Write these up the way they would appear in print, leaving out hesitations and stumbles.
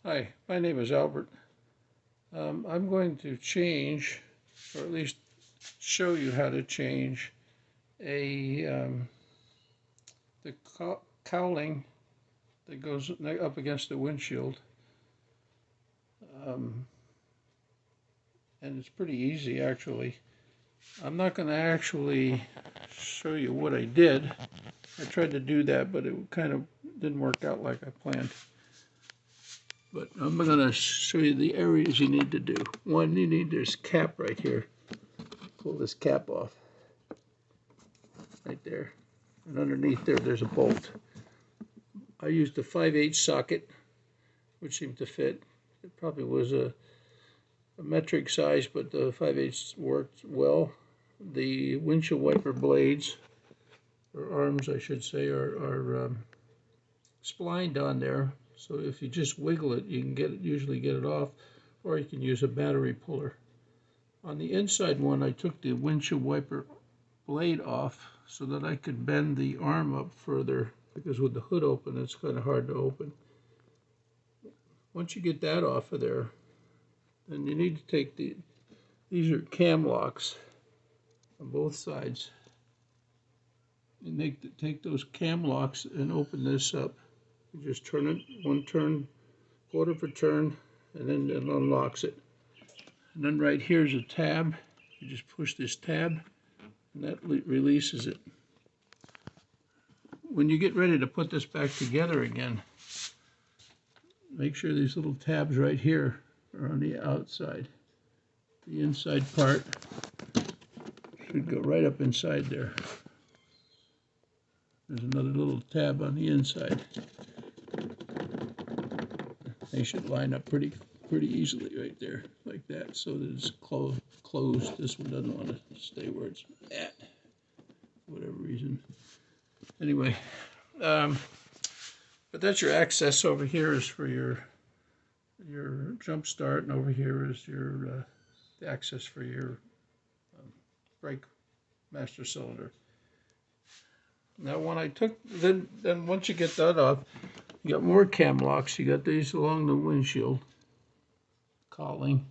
Hi, my name is Albert. I'm going to change, or at least show you how to change the cowling that goes up against the windshield. Um, and it's pretty easy actually. I'm not going to actually show you what I did. I tried to do that, but it kind of didn't work out like I planned. But I'm going to show you the areas you need to do. One, you need this cap right here. Pull this cap off. Right there. And underneath there, there's a bolt. I used a 5/8 socket, which seemed to fit. It probably was a metric size, but the 5/8 worked well. The windshield wiper blades, or arms I should say, are splined on there. So if you just wiggle it, you can usually get it off, or you can use a battery puller. On the inside one, I took the windshield wiper blade off so that I could bend the arm up further, because with the hood open, it's kind of hard to open. Once you get that off of there, then you need to take these are cam locks on both sides. And take those cam locks and open this up. You just turn it, one turn, quarter of a turn, and then it unlocks it. And then right here's a tab. You just push this tab, and that releases it. When you get ready to put this back together again, make sure these little tabs right here are on the outside. The inside part should go right up inside there. There's another little tab on the inside. They should line up pretty easily right there, like that, so that it's closed. This one doesn't want to stay where it's at, for whatever reason. Anyway, but that's your access. Over here is for your jump start, and over here is your the access for your brake master cylinder. Now, when I took then once you get that off, you got more cam locks. You got these along the windshield, cowling,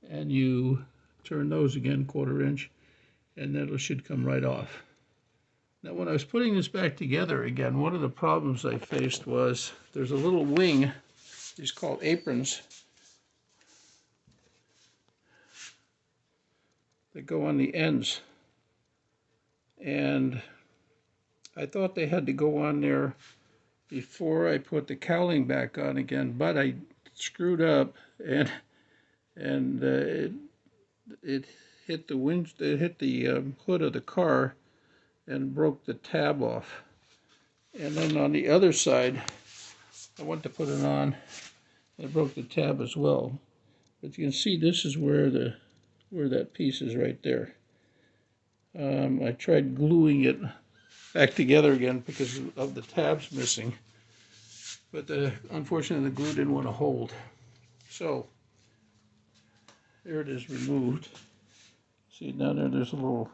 and you turn those again, quarter inch, and then it should come right off. Now, when I was putting this back together again, one of the problems I faced was there's a little wing, these called aprons, that go on the ends. And I thought they had to go on there before I put the cowling back on again, but I screwed up, and it hit the hood of the car and broke the tab off. And then on the other side, I went to put it on, and it broke the tab as well. But you can see this is where that piece is right there. I tried gluing it back together again because of the tabs missing, but unfortunately the glue didn't want to hold. So there it is, removed. See down there, there's a little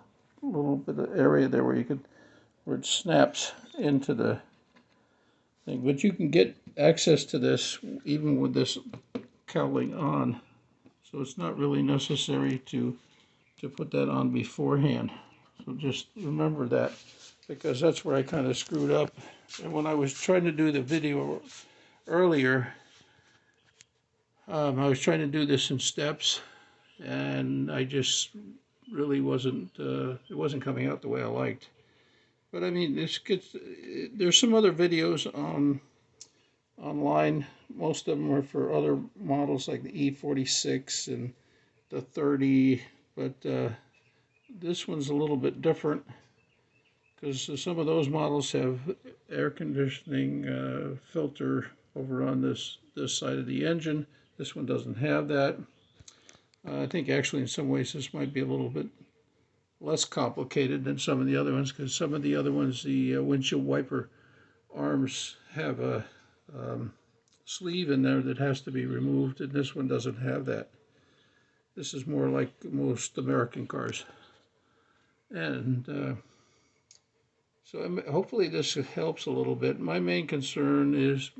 bit of area there where it snaps into the thing. But you can get access to this even with this cowling on, so it's not really necessary to put that on beforehand. So just remember that, because that's where I kind of screwed up. And when I was trying to do the video earlier, I was trying to do this in steps, and I just really wasn't, it wasn't coming out the way I liked. But I mean, there's some other videos online. Most of them are for other models like the E46 and the 30, but this one's a little bit different because some of those models have air conditioning filter over on this side of the engine. This one doesn't have that. I think actually in some ways this might be a little bit less complicated than some of the other ones, because some of the other ones, the windshield wiper arms have a sleeve in there that has to be removed, and this one doesn't have that. This is more like most American cars. And so hopefully this helps a little bit. My main concern is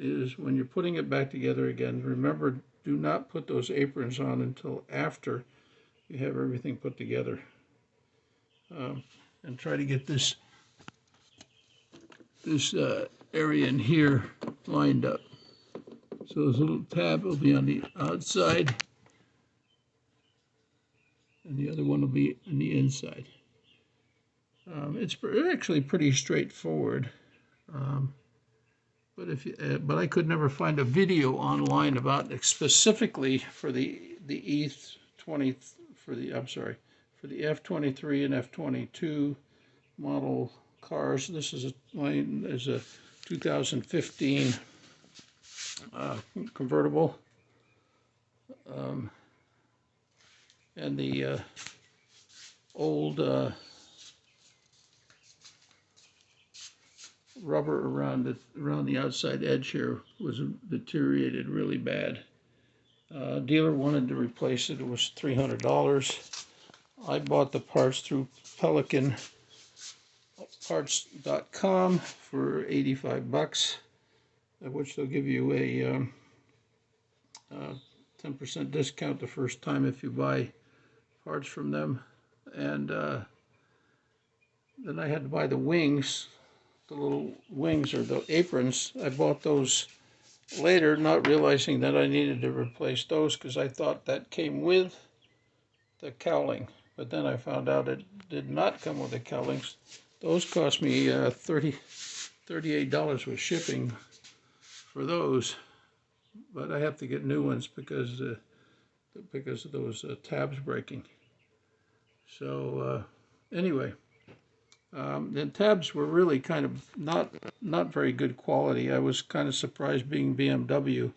is when you're putting it back together again, remember, do not put those aprons on until after you have everything put together. And try to get this area in here lined up. So this little tab will be on the outside, and the other one will be on the inside. It's actually pretty straightforward, but I could never find a video online about specifically for the E20 for the F23 and F22 model cars. This is mine is a 2015 convertible, and the old rubber around the outside edge here was deteriorated really bad. Dealer wanted to replace it. It was $300. I bought the parts through PelicanParts.com for $85, at which they'll give you a 10% discount the first time if you buy parts from them. And then I had to buy the wings, the little wings or the aprons. I bought those later, not realizing that I needed to replace those because I thought that came with the cowling. But then I found out it did not come with the cowlings. Those cost me $38 with shipping for those. But I have to get new ones because of those tabs breaking. So anyway, the tabs were really kind of not very good quality. I was kind of surprised being BMW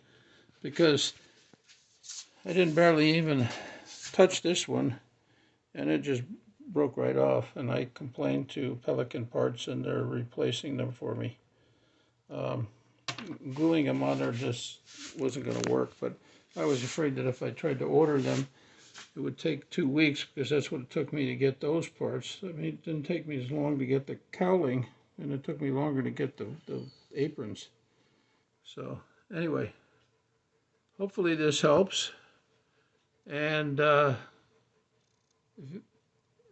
because I didn't barely even touch this one, and it just broke right off. And I complained to Pelican Parts, and they're replacing them for me. Gluing them on there just wasn't going to work, but I was afraid that if I tried to order them, it would take 2 weeks, because that's what it took me to get those parts. I mean, it didn't take me as long to get the cowling, and it took me longer to get the aprons. So anyway, hopefully this helps, and I'm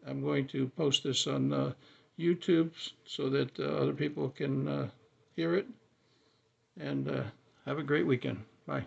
going to post this on YouTube so that other people can hear it, and have a great weekend. Bye.